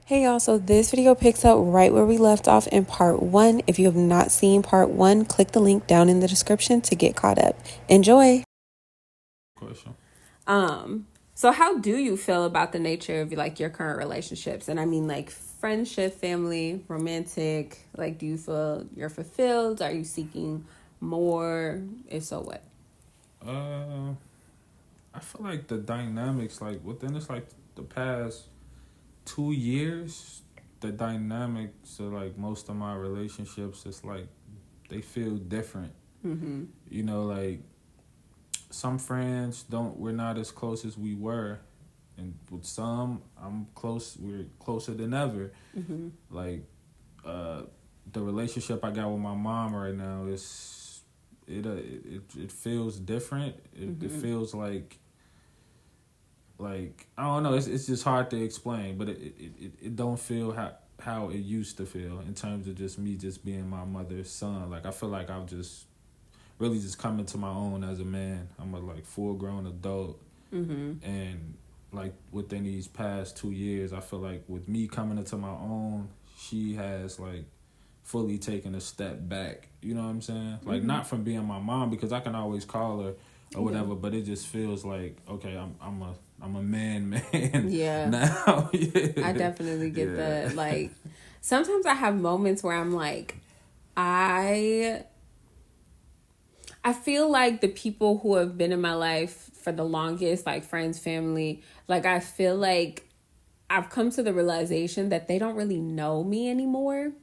Hey y'all, so this video picks up right where we left off in part 1. If you have not seen part 1, click the link down in the description to get caught up. Enjoy! Question. So how do you feel about the nature of like your current relationships? And I mean like friendship, family, romantic, like do you feel you're fulfilled? Are you seeking more? If so, what? I feel like the dynamics, like within this, like the past 2 years, the dynamics of like most of my relationships, it's like they feel different. Mm-hmm. You know, like some friends we're not as close as we were, and with some we're closer than ever. Mm-hmm. Like the relationship I got with my mom right now it feels different. It feels like I don't know. It's just hard to explain, but it don't feel how it used to feel in terms of just me just being my mother's son. Like I feel like I've just really just come into my own as a man. I'm a like full grown adult, and like within these past 2 years, I feel like with me coming into my own, she has like fully taken a step back. You know what I'm saying? Like not from being my mom, because I can always call her or whatever, but it just feels like, okay, I'm a man Yeah. now. Yeah. I definitely get that. Like sometimes I have moments where I'm like, I feel like the people who have been in my life for the longest, like friends, family, like I feel like I've come to the realization that they don't really know me anymore,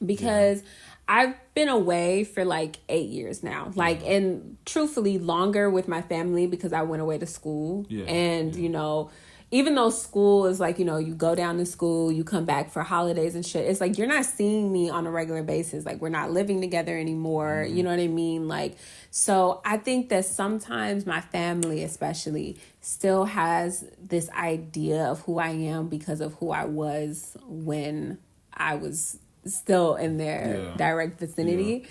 because I've been away for like 8 years now, like, and truthfully longer with my family because I went away to school. You know, even though school is like, you know, you go down to school, you come back for holidays and shit. It's like, you're not seeing me on a regular basis. Like, we're not living together anymore. You know what I mean? Like, so I think that sometimes my family especially still has this idea of who I am because of who I was when I was still in their direct vicinity.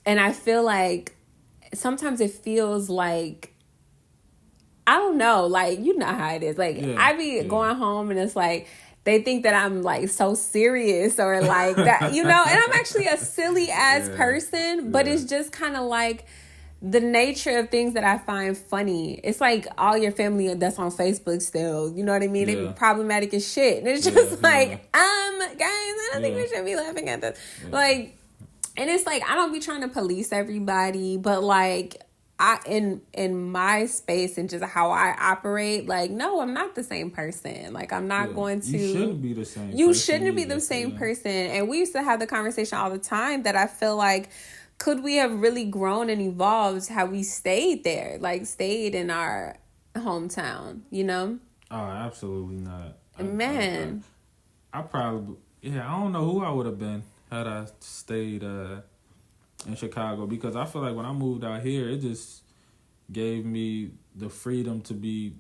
And I feel like sometimes it feels like, I don't know, like, you know how it is. Like, I be going home and it's like, they think that I'm like so serious or like that, you know, and I'm actually a silly ass person, but it's just kind of like the nature of things that I find funny. It's like all your family that's on Facebook still, you know what I mean? They be problematic as shit. And it's just like, guys, I don't think we should be laughing at this. Like, and it's like, I don't be trying to police everybody, but like, in my space and just how I operate, like, no, I'm not the same person. Like, I'm not going to. You shouldn't be the same. You shouldn't be the same person. And we used to have the conversation all the time that I feel like, could we have really grown and evolved had we stayed there, like stayed in our hometown, you know? Oh, absolutely not. Man. I probably, I don't know who I would have been had I stayed in Chicago, because I feel like when I moved out here, it just gave me the freedom to be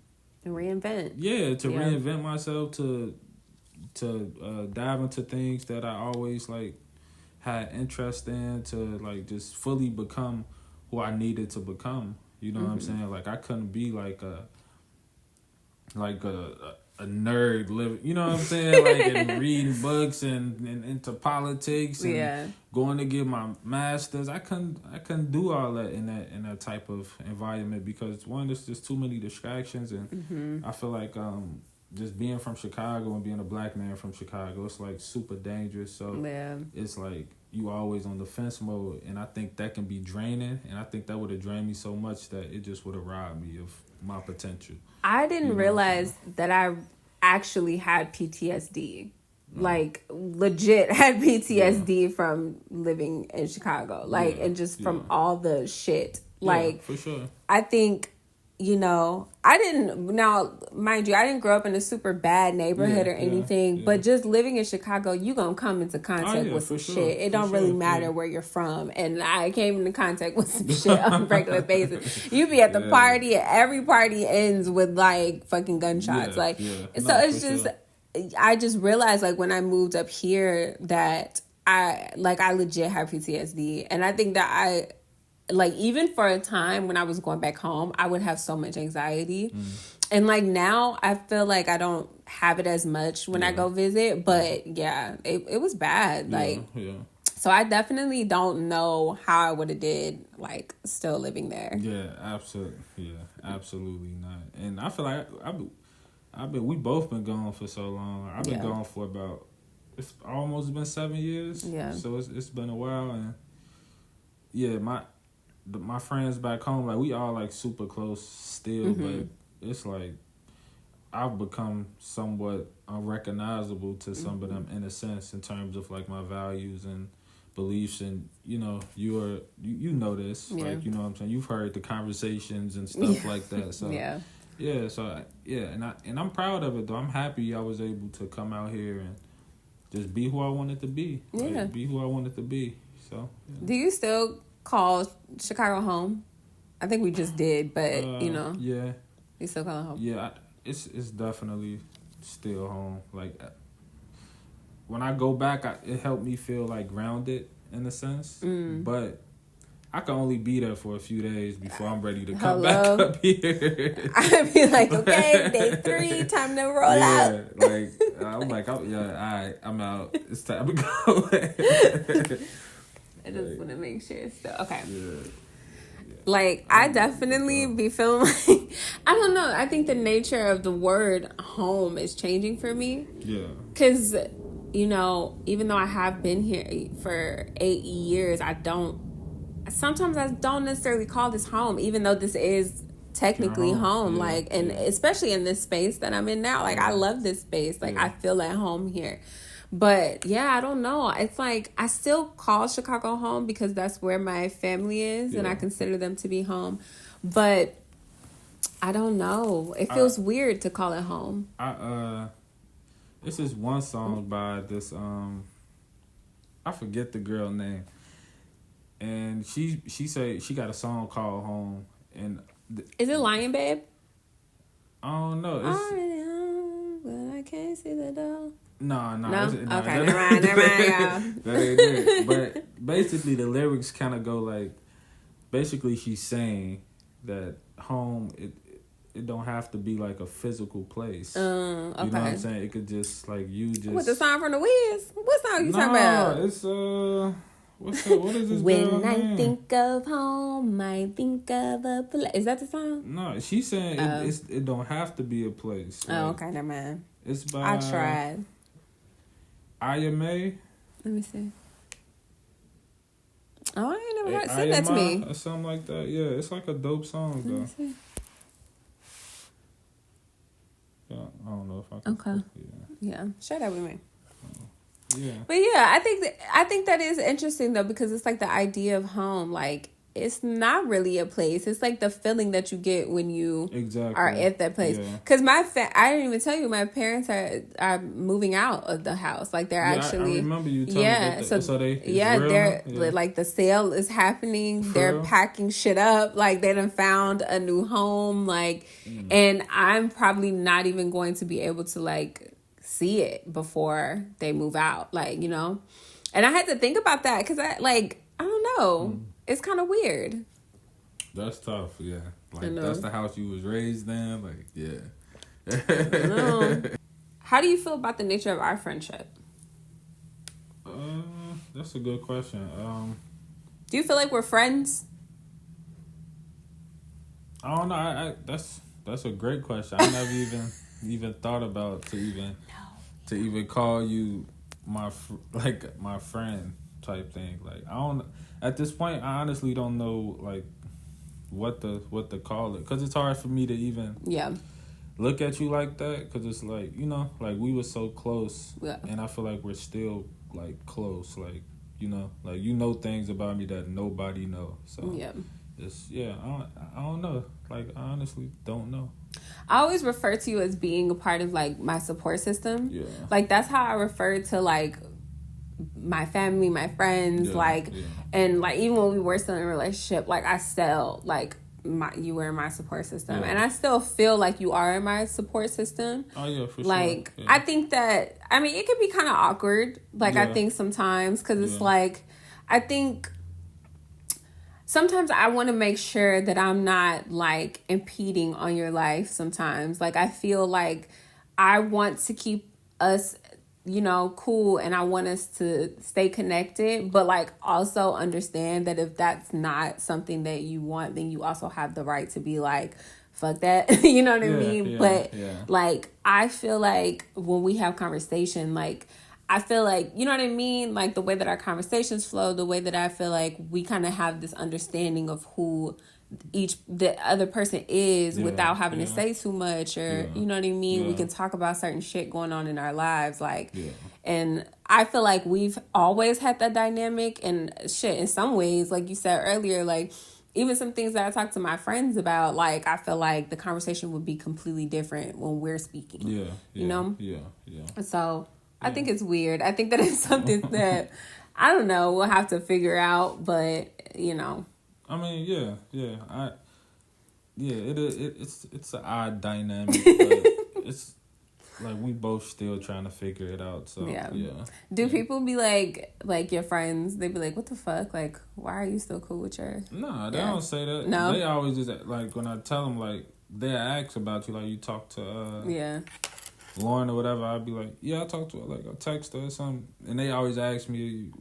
reinvent. Reinvent myself, to dive into things that I always like had interest in, to like just fully become who I needed to become. You know what I'm saying? Like I couldn't be like a nerd living, you know what I'm saying? Like, and reading books and into politics and going to get my master's. I couldn't do all that in that type of environment, because one, there's just too many distractions, and I feel like just being from Chicago and being a black man from Chicago, it's like super dangerous. So it's like you always on the fence mode, and I think that can be draining, and I think that would have drained me so much that it just would have robbed me of my potential. I didn't realize that I actually had PTSD. Like, legit had PTSD from living in Chicago. Like, and just from all the shit. Like, for sure. I think, you know, now, mind you, I didn't grow up in a super bad neighborhood or anything, but just living in Chicago, you gonna come into contact with some shit. It don't really matter where you're from. And I came into contact with some shit on a regular basis. You be at the party, and every party ends with like fucking gunshots. It's just, I just realized like when I moved up here that I legit have PTSD. And I think that like, even for a time when I was going back home, I would have so much anxiety. And like now I feel like I don't have it as much when I go visit, but yeah, it was bad. Like, so I definitely don't know how I would have did like still living there. Yeah, absolutely. Yeah, absolutely not. And I feel like we both been gone for so long. I've been gone for about, it's almost been 7 years. Yeah. So it's been a while, and yeah, my friends back home, like we all like super close still, but it's like I've become somewhat unrecognizable to some of them in a sense in terms of like my values and beliefs, and you know you know this, like you know what I'm saying, you've heard the conversations and stuff like that. So and I'm proud of it though. I'm happy I was able to come out here and just be who I wanted to be. Like, be who I wanted to be. So do you still call Chicago home? I think we just did, but you know, you still call it home? Yeah, it's definitely still home. Like when I go back, it helped me feel like grounded in a sense, but I can only be there for a few days before I'm ready to come back up here. I'd be like, okay, day 3, time to roll out. Like I'm like, all right, I'm out. It's time to go. I just want to make sure it's still okay. Like, I definitely be feeling like, I don't know, I think the nature of the word home is changing for me. Yeah. Because, you know, even though I have been here for 8 years, sometimes I don't necessarily call this home, even though this is technically home. Yeah. Like, and especially in this space that I'm in now, like, I love this space. Like, I feel at home here. But yeah, I don't know. It's like I still call Chicago home because that's where my family is, and I consider them to be home. But I don't know. It feels weird to call it home. This is one song by this I forget the girl name, and she said she got a song called Home, and is it Lion Babe? I don't know. Already home, but I can't see the door. No. Okay, never mind, y'all. That ain't it. But basically, the lyrics kind of go like, basically, she's saying that home, it don't have to be like a physical place. Okay. You know what I'm saying? It could just like you just. What, the song from the Wiz? What song you talking about? It's what is this? When I think of home, I think of a place. Is that the song? No, she's saying it don't have to be a place. Like, okay, never mind. It's by. I tried. IMA. Let me see. Oh, I ain't never heard. Send that to me. Or something like that. Yeah, it's like a dope song though. Let me see. Yeah, I don't know if I can. Okay. Yeah. Share that with me. Yeah. But yeah, I think that is interesting though, because it's like the idea of home, like it's not really a place. It's like the feeling that you get when you are at that place. Because I didn't even tell you, my parents are moving out of the house. Like they're actually. I remember you telling me about that. So they're like the sale is happening. They're packing shit up. Like they done found a new home. Like, and I'm probably not even going to be able to like see it before they move out. Like, you know, and I had to think about that because I don't know. It's kind of weird. That's tough, yeah. Like, that's the house you was raised in. Like, yeah. How do you feel about the nature of our friendship? That's a good question. Do you feel like we're friends? I don't know. That's a great question. I never even thought about to even call you my friend type thing. Like, I don't. At this point, I honestly don't know like what to call it, because it's hard for me to even look at you like that, because it's like, you know, like we were so close, and I feel like we're still like close, like, you know, like you know things about me that nobody knows. So it's I don't know. Like, I honestly don't know. I always refer to you as being a part of like my support system. Yeah, like that's how I refer to like my family, my friends, and like even when we were still in a relationship, like I still like you were in my support system, and I still feel like you are in my support system. Oh yeah, for like, sure. I think that it could be kind of awkward. Like I think sometimes because it's like I think sometimes I want to make sure that I'm not like impeding on your life sometimes. Like I feel like I want to keep us, you know, cool, and I want us to stay connected, but like also understand that if that's not something that you want, then you also have the right to be like, fuck that. You know what I mean? But like I feel like when we have conversation, like I feel like, you know what I mean? Like the way that our conversations flow, the way that I feel like we kind of have this understanding of who the other person is without having to say too much, or you know what I mean? We can talk about certain shit going on in our lives, like and I feel like we've always had that dynamic, and shit, in some ways, like you said earlier, like even some things that I talk to my friends about, like I feel like the conversation would be completely different when we're speaking. You know? So I think it's weird. I think that it's something that I don't know, we'll have to figure out, but you know. I mean, it's an odd dynamic, but it's like we both still trying to figure it out. So Do people be like your friends? They be like, "What the fuck? Like, why are you still cool with your?" No, they don't say that. No, they always just like when I tell them like they ask about you, like you talk to Lauren or whatever. I'd be like, "Yeah, I talked to her, like I text her or something," and they always ask me.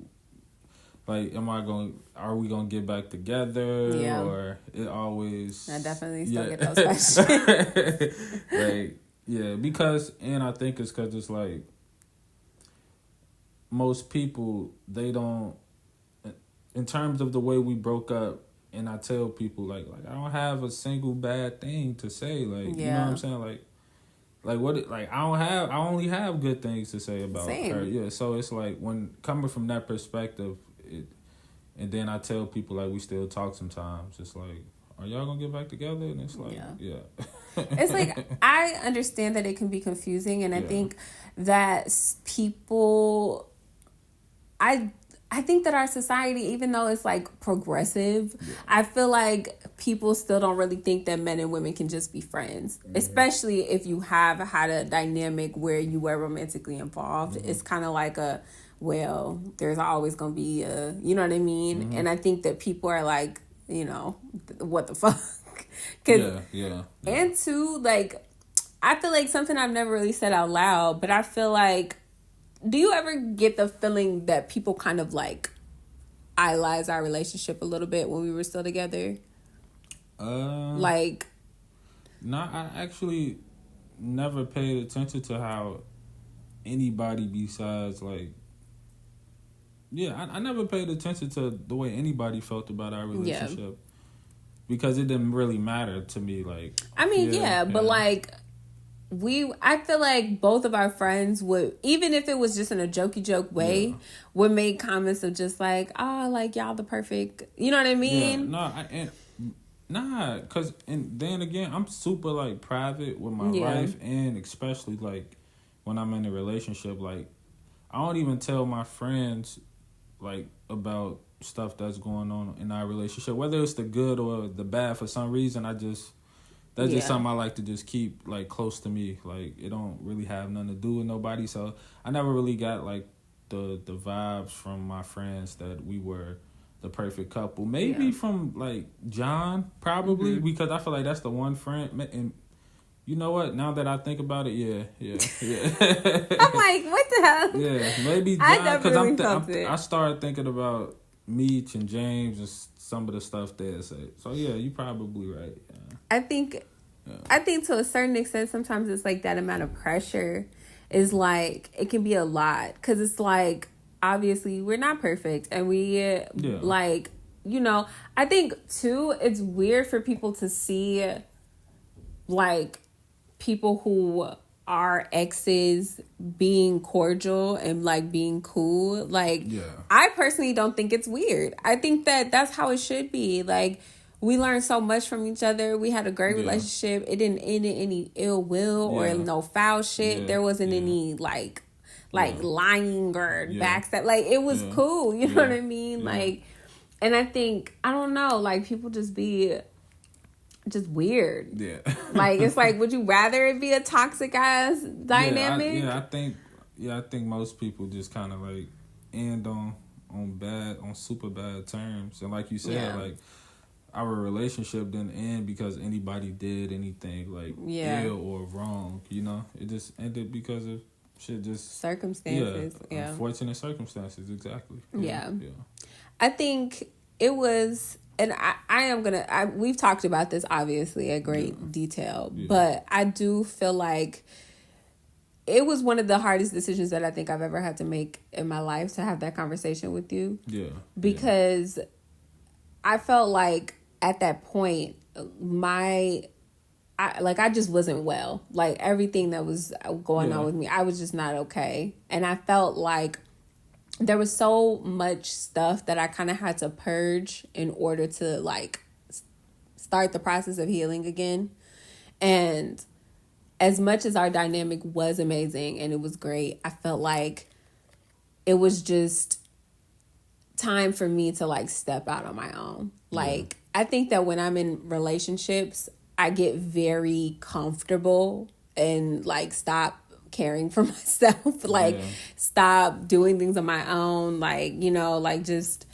Like, are we going to get back together? Yeah. Or it always... I definitely still get those questions. Like, because, and I think it's because it's like, most people, they don't, in terms of the way we broke up, and I tell people, like I don't have a single bad thing to say. Like, you know what I'm saying? I only have good things to say about her. Yeah, so it's like, when coming from that perspective, and then I tell people like we still talk sometimes. It's like, are y'all gonna get back together? And it's like, it's like I understand that it can be confusing, and I think that people, I think that our society, even though it's like progressive, I feel like people still don't really think that men and women can just be friends, especially if you have had a dynamic where you were romantically involved. It's kind of like well, there's always going to be you know what I mean? And I think that people are like, you know, what the fuck? And two, like, I feel like something I've never really said out loud, but I feel like, do you ever get the feeling that people kind of like idolize our relationship a little bit when we were still together? Like, no, I actually never paid attention to how anybody besides like, I never paid attention to the way anybody felt about our relationship because it didn't really matter to me. Like, I mean, but like I feel like both of our friends would, even if it was just in a jokey joke way, would make comments of just like, oh, like y'all the perfect, you know what I mean? Because and then again, I'm super like private with my life, and especially like when I'm in a relationship, like I don't even tell my friends like about stuff that's going on in our relationship, whether it's the good or the bad. For some reason, that's just something I like to just keep like close to me. Like it don't really have nothing to do with nobody. So I never really got like the vibes from my friends that we were the perfect couple. Maybe from like John, probably, because I feel like that's the one friend. And you know what? Now that I think about it, yeah. I'm like, what the hell? Yeah, maybe John, because I started thinking about Meech and James and some of the stuff they say. So yeah, you probably right. Yeah. I think to a certain extent, sometimes it's like that amount of pressure is like, it can be a lot, because it's like, obviously we're not perfect, and we like, you know, I think too, it's weird for people to see like people who are exes being cordial and like being cool. Like, I personally don't think it's weird. I think that that's how it should be. Like, we learned so much from each other. We had a great relationship. It didn't end in any ill will or no foul shit. There wasn't any like lying or backstab. Like, it was cool. You know what I mean? Like, and I think, I don't know, like, people just be just weird. Yeah. Like, it's like, would you rather it be a toxic ass dynamic? I think most people just kind of like end on on super bad terms. And like you said, Yeah. like our relationship didn't end because anybody did anything like ill or wrong. You know, it just ended because of shit. Just circumstances. Yeah. Unfortunate circumstances. Exactly. Yeah. I think it was, and I am gonna. We've talked about this obviously at great detail, but I do feel like it was one of the hardest decisions that I think I've ever had to make in my life, to have that conversation with you. Yeah. Because I felt like at that point, I just wasn't well. Like, everything that was going on with me, I was just not okay. And I felt like there was so much stuff that I kind of had to purge in order to, like, start the process of healing again. And as much as our dynamic was amazing and it was great, I felt like it was just time for me to, like, step out on my own. Like, I think that when I'm in relationships, I get very comfortable and, like, stop caring for myself, like, stop doing things on my own, like, you know, like, just,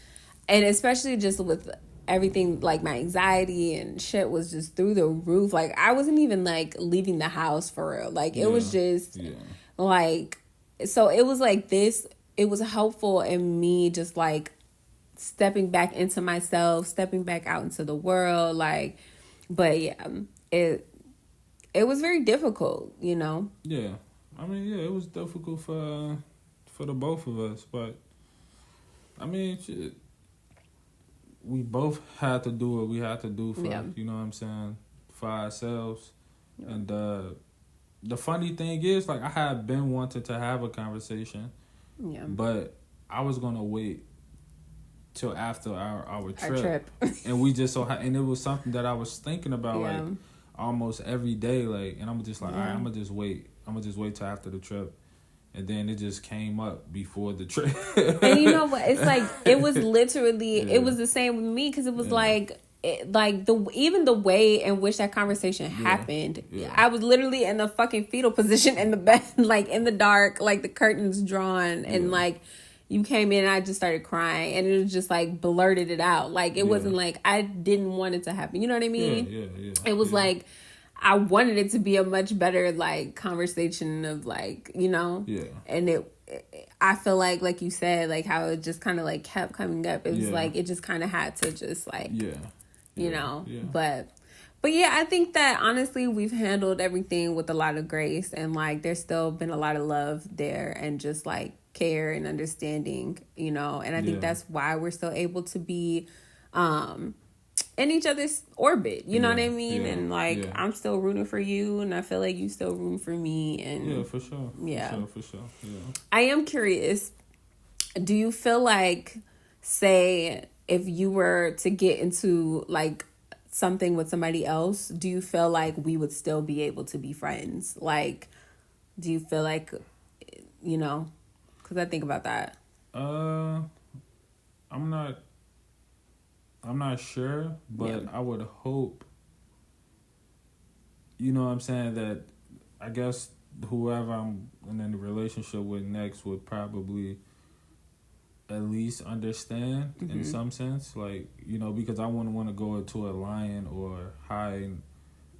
and especially just with everything, like, my anxiety and shit was just through the roof. Like, I wasn't even, like, leaving the house for real. Like, it was just like, so it was like this, it was helpful in me just, like, stepping back into myself, stepping back out into the world, like, but yeah, it was very difficult, you know. Yeah, I mean, yeah, it was difficult for the both of us, but I mean, shit, we both had to do what we had to do for, you know what I'm saying, for ourselves. And the funny thing is, like, I had been wanting to have a conversation, but I was gonna wait till after our trip. And we just and it was something that I was thinking about like almost every day, like, and I'm just like, all right, I'm gonna just wait till after the trip. And then it just came up before the trip. And you know what? It's like, it was literally, it was the same with me, because it was like, even the way in which that conversation happened, I was literally in the fucking fetal position in the bed, like, in the dark, like, the curtains drawn, and like, you came in and I just started crying, and it was just like blurted it out. Like, it wasn't like I didn't want it to happen. You know what I mean? It was like, I wanted it to be a much better, like, conversation of, like, you know? And I feel like you said, like, how it just kind of, like, kept coming up. It was like, it just kind of had to just, like, you know? But yeah, I think that honestly, we've handled everything with a lot of grace, and, like, there's still been a lot of love there, and just, like, care and understanding, you know? And I think that's why we're still able to be, in each other's orbit, you know what I mean? And, like, I'm still rooting for you, and I feel like you still rooting for me. And for sure. For sure. I am curious, do you feel like, say, if you were to get into, like, something with somebody else, do you feel like we would still be able to be friends? Like, do you feel like, you know, because I think about that. I'm not sure, but I would hope, you know what I'm saying, that I guess whoever I'm in a relationship with next would probably at least understand in some sense. Like, you know, because I wouldn't want to go into a lying or hiding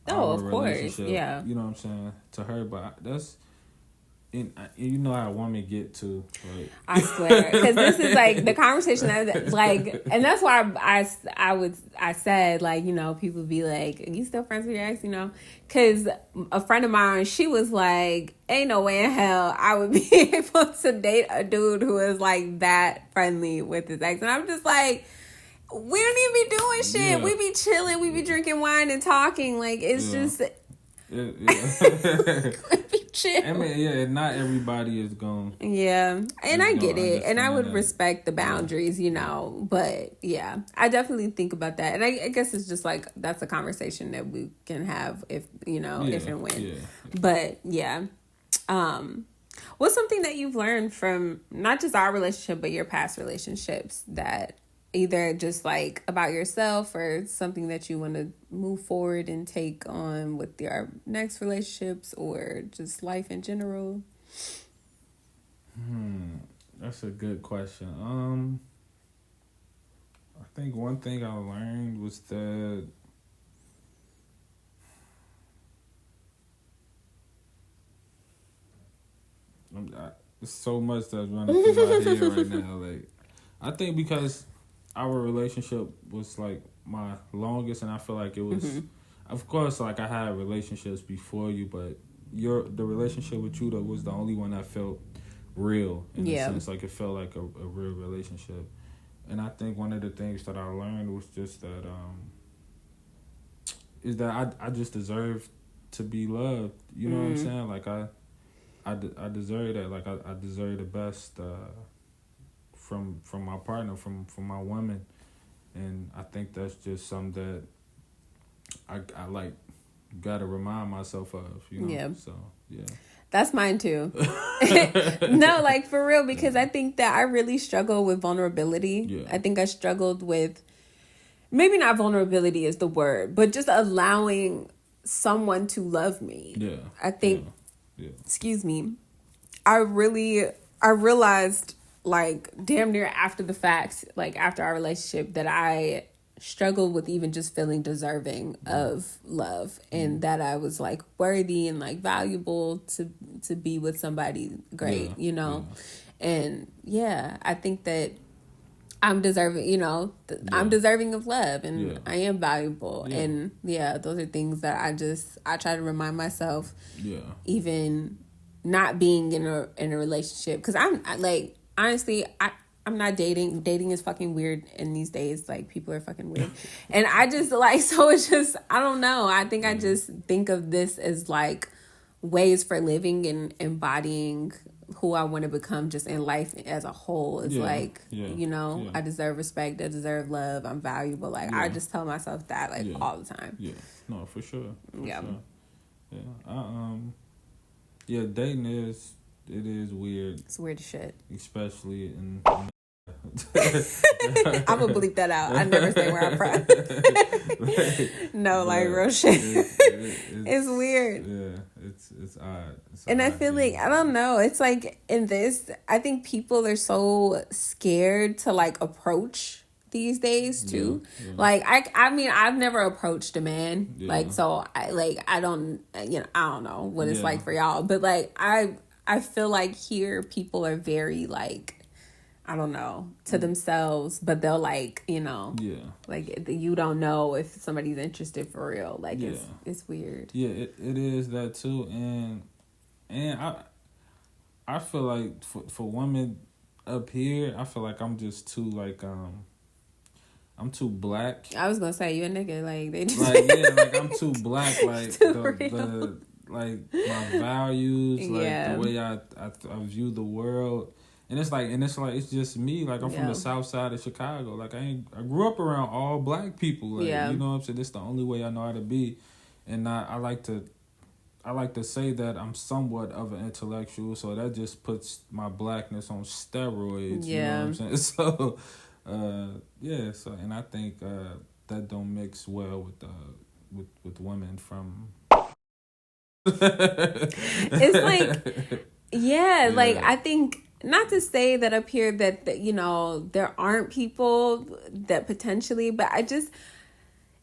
our relationship. Yeah. You know what I'm saying, to her, but that's... And you know how women get to, like... I swear, because this is like the conversation that, like, and that's why I said, like, you know, people be like, "Are you still friends with your ex?" You know, because a friend of mine, she was like, "Ain't no way in hell I would be able to date a dude who is like that friendly with his ex," and I'm just like, we don't even be doing shit. We be chilling, we be drinking wine and talking, like, it's just. Chill. I mean, not everybody is going. Yeah, and I get it, and I would respect the boundaries, you know. But yeah, I definitely think about that, and I guess it's just like that's a conversation that we can have if you know if and when. Yeah. But yeah, what's something that you've learned from not just our relationship but your past relationships that either just like about yourself or something that you want to move forward and take on with your next relationships or just life in general? That's a good question. I think one thing I learned was that there's so much that's running through my head right now. Like, I think because our relationship was like my longest, and I feel like it was. Of course, like I had relationships before you, but the relationship with you that was the only one that felt real in a sense. Like it felt like a real relationship. And I think one of the things that I learned was just that is that I just deserve to be loved. You know what I'm saying? Like I deserve that. Like I deserve the best from my partner, from my woman. And I think that's just something that I like gotta remind myself of, you know. Yeah. So yeah. That's mine too. No, like for real, because I think that I really struggle with vulnerability. Yeah. I think I struggled with, maybe not vulnerability is the word, but just allowing someone to love me. Yeah. I think, excuse me, I realized like damn near after the fact, like after our relationship, that I struggled with even just feeling deserving of love, and that I was like worthy and like valuable to be with somebody great, you know. And I think that I'm deserving, you know, I'm deserving of love, and I am valuable. And those are things that I try to remind myself, even not being in a relationship, because I'm like, honestly, I'm not dating. Dating is fucking weird in these days. Like, people are fucking weird. And I just, like, so it's just, I don't know. I think I just think of this as, like, ways for living and embodying who I want to become just in life as a whole. It's you know, I deserve respect. I deserve love. I'm valuable. Like, I just tell myself that, like, all the time. Yeah. No, for sure. Sure. Yeah. Dating is... It is weird. It's weird as shit. Especially in... I'm gonna bleep that out. I never say where I'm from. No, like real shit. It's weird. Yeah, it's odd. And I feel like, I don't know. It's like in this, I think people are so scared to like approach these days too. Like I mean, I've never approached a man. Like, so I don't, you know, I don't know what it's like for y'all, but like I feel like here people are very like, I don't know, to themselves, but they'll like, you know, like you don't know if somebody's interested for real. Like it's weird. Yeah, it is that too, and I feel like for women up here, I feel like I'm just too like I'm too black. I was gonna say you a nigga, like they just like like I'm too black, like the like my values, like the way I view the world. And it's like it's just me. Like I'm from the south side of Chicago. Like I grew up around all black people. Like, you know what I'm saying? It's the only way I know how to be. And I like to say that I'm somewhat of an intellectual, so that just puts my blackness on steroids. You know what I'm saying? So so and I think that don't mix well with women from it's like like I think, not to say that up here that you know there aren't people that potentially, but I just,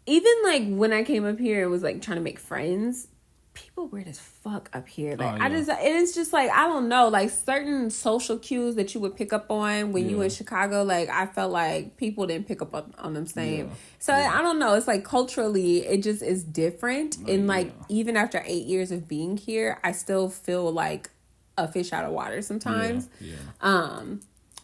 even like when I came up here and was like trying to make friends, people weird as fuck up here. Like it's just like, I don't know, like certain social cues that you would pick up on when you were in Chicago, like I felt like people didn't pick up on them same. So I don't know, it's like culturally it just is different. And like even after 8 years of being here, I still feel like a fish out of water sometimes. I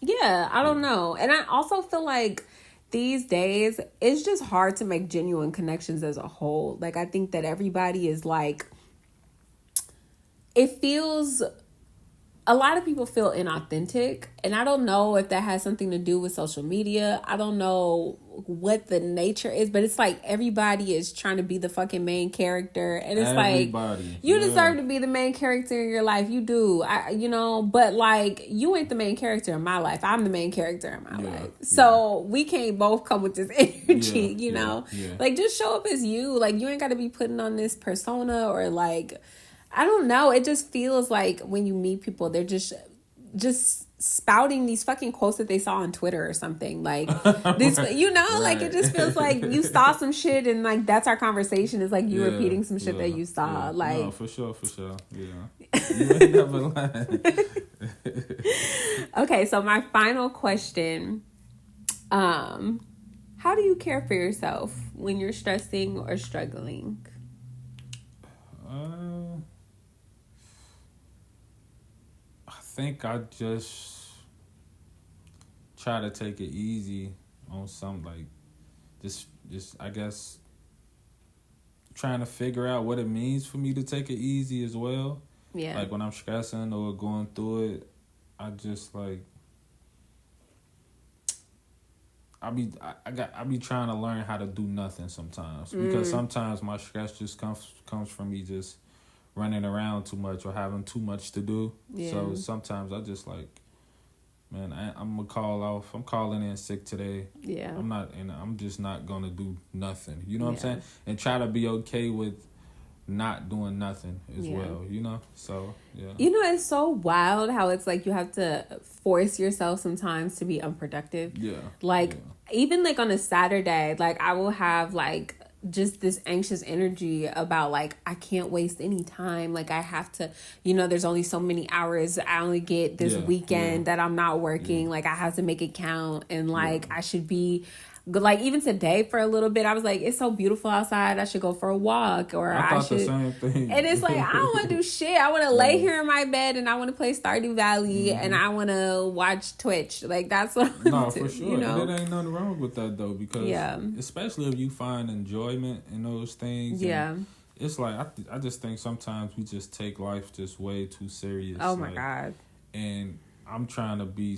don't know. And I also feel like these days it's just hard to make genuine connections as a whole. Like I think that everybody is like, it feels, a lot of people feel inauthentic, and I don't know if that has something to do with social media. I don't know what the nature is, but it's like everybody is trying to be the fucking main character, and it's like, you deserve to be the main character in your life. You do, you know, but like you ain't the main character in my life. I'm the main character in my life. So we can't both come with this energy, you know? Like just show up as you. Like you ain't got to be putting on this persona or like, I don't know. It just feels like when you meet people, they're just spouting these fucking quotes that they saw on Twitter or something. Like this, you know, right. Like it just feels like you saw some shit and like that's our conversation. It's like you repeating some shit that you saw. Like, no, for sure. Yeah, you ain't never lying. Okay, so my final question: how do you care for yourself when you're stressing or struggling? I think I just try to take it easy on some, like, just I guess trying to figure out what it means for me to take it easy as well. Yeah. Like when I'm stressing or going through it, I just like I be trying to learn how to do nothing sometimes, because sometimes my stress just comes from me just running around too much or having too much to do. Yeah. So sometimes I just like, man, I'm gonna call off. I'm calling in sick today. Yeah. I'm just not gonna do nothing. You know what I'm saying? And try to be okay with not doing nothing as well, you know? So, yeah. You know, it's so wild how it's like you have to force yourself sometimes to be unproductive. Yeah. Like, even like on a Saturday, like I will have like just this anxious energy about like, I can't waste any time. Like I have to, you know, there's only so many hours I only get this weekend that I'm not working. Like I have to make it count. And like, I should be like, even today for a little bit, I was like, it's so beautiful outside. I should go for a walk, or I should. The same thing. And it's like, I don't want to do shit. I want to lay here in my bed and I want to play Stardew Valley and I want to watch Twitch. Like that's what I want to do. No, for sure. You know? And there ain't nothing wrong with that though, because especially if you find enjoyment in those things. Yeah. It's like, I just think sometimes we just take life just way too serious. Oh my God. And I'm trying to be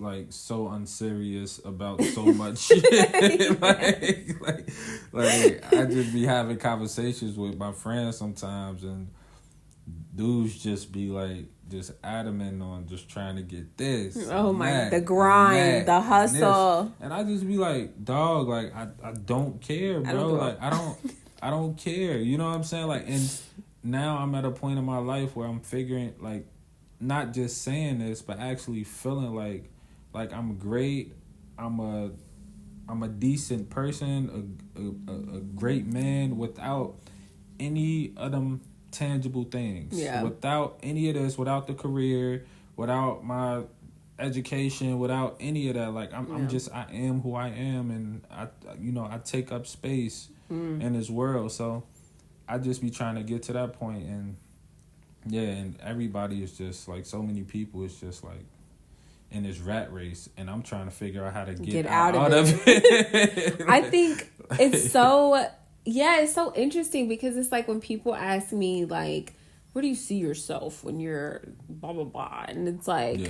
like so unserious about so much shit. like I just be having conversations with my friends sometimes, and dudes just be like just adamant on just trying to get this. Oh my, the grind, the hustle. And I just be like, dog, like I don't care, bro. I don't care. You know what I'm saying? Like, and now I'm at a point in my life where I'm figuring, like, not just saying this, but actually feeling like I'm great, I'm a decent person, a great man without any of them tangible things. Yeah. Without any of this, without the career, without my education, without any of that. Like I'm just, I am who I am, and I take up space in this world. So I just be trying to get to that point, and and everybody is just like, so many people is just like in this rat race, and I'm trying to figure out how to get out of it. I think it's so it's so interesting, because it's like when people ask me like, where do you see yourself when you're blah blah blah, and it's like,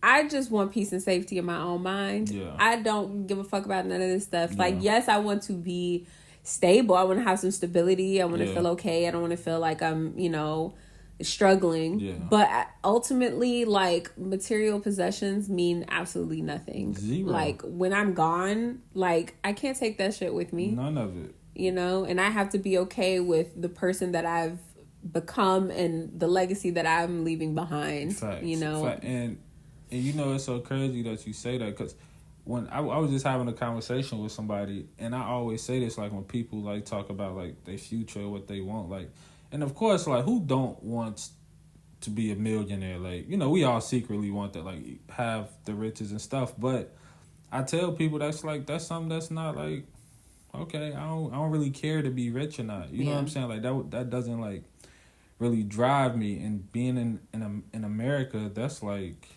I just want peace and safety in my own mind. I don't give a fuck about none of this stuff. Like, yes, I want to be stable. I want to have some stability. I want to feel okay. I don't want to feel like I'm, struggling. But ultimately, like, material possessions mean absolutely nothing. Zero. Like, when I'm gone, like, I can't take that shit with me. None of it. And I have to be okay with the person that I've become and the legacy that I'm leaving behind. Facts. And it's so crazy that you say that, because when I was just having a conversation with somebody, and I always say this, like, when people like talk about like their future, what they want, like, and of course, like, who don't want to be a millionaire? Like, we all secretly want that, like, have the riches and stuff. But I tell people that's something that's not like, okay, I don't really care to be rich or not. You know what I'm saying? Like, that doesn't like really drive me. And being in America, that's like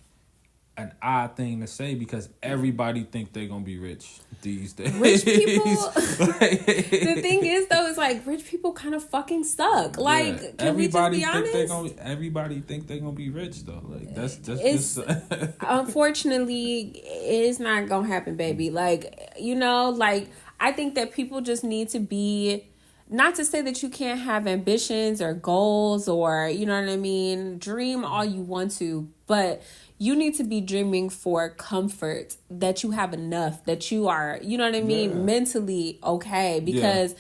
an odd thing to say, because everybody think they're gonna be rich these days. Rich people the thing is though, is like, rich people kind of fucking suck. Like, can we just be honest? Everybody think they're gonna be rich though. Like, that's just unfortunately, it's not gonna happen, baby. Like, like, I think that people just need to be, not to say that you can't have ambitions or goals, or, you know what I mean, dream all you want to, but you need to be dreaming for comfort, that you have enough, that you are, you know what I mean, mentally okay, because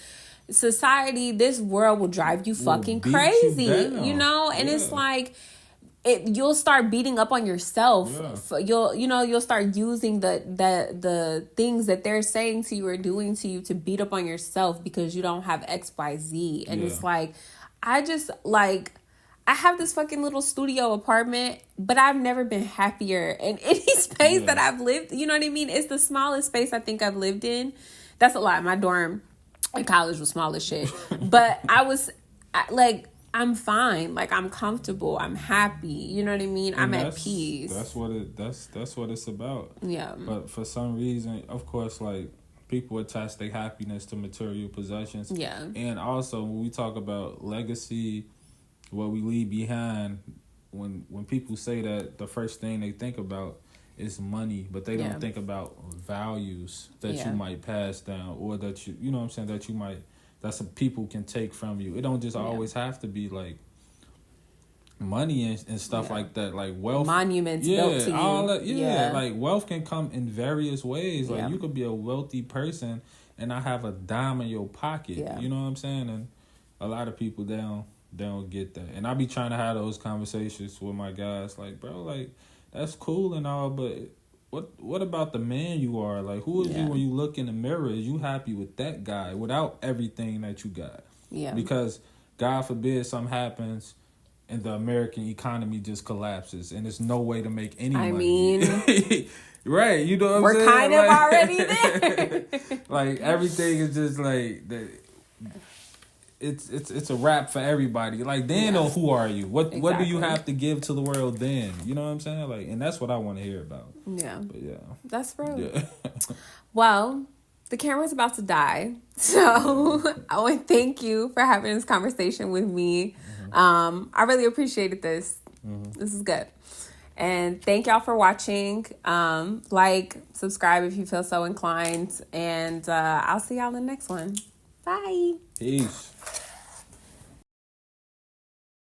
society, this world will drive you fucking crazy, and it's like, you'll start beating up on yourself. Yeah. You'll start using the things that they're saying to you or doing to you to beat up on yourself because you don't have XYZ. And it's like, I have this fucking little studio apartment, but I've never been happier in any space that I've lived. You know what I mean? It's the smallest space I think I've lived in. That's a lot. My dorm in college was small as shit. But I'm fine. Like, I'm comfortable. I'm happy. You know what I mean? I'm at peace. That's what it's about. Yeah. But for some reason, of course, like, people attach their happiness to material possessions. Yeah. And also, when we talk about legacy, what we leave behind, when people say that, the first thing they think about is money, but they don't think about values that you might pass down, or that you know what I'm saying, that some people can take from you. It don't just always have to be like money and stuff like that, like wealth, monuments built to you. All that, like wealth can come in various ways. Like you could be a wealthy person and not have a dime in your pocket. You know what I'm saying? And a lot of people they don't get that. And I be trying to have those conversations with my guys, like, bro, like, that's cool and all, but what about the man you are? Like, who is you when you look in the mirror? Is you happy with that guy without everything that you got? Yeah. Because God forbid something happens and the American economy just collapses and there's no way to make any money. I mean, right? You know what I'm saying? We're kind of already there. Like, everything is just like that. It's a wrap for everybody. Like, then, who are you? What do you have to give to the world then? You know what I'm saying? Like, and that's what I want to hear about. Yeah. But that's real. Yeah. Well, the camera's about to die, so I want to thank you for having this conversation with me. I really appreciated this. This is good. And thank y'all for watching. Like, subscribe if you feel so inclined, and I'll see y'all in the next one. Bye. Peace.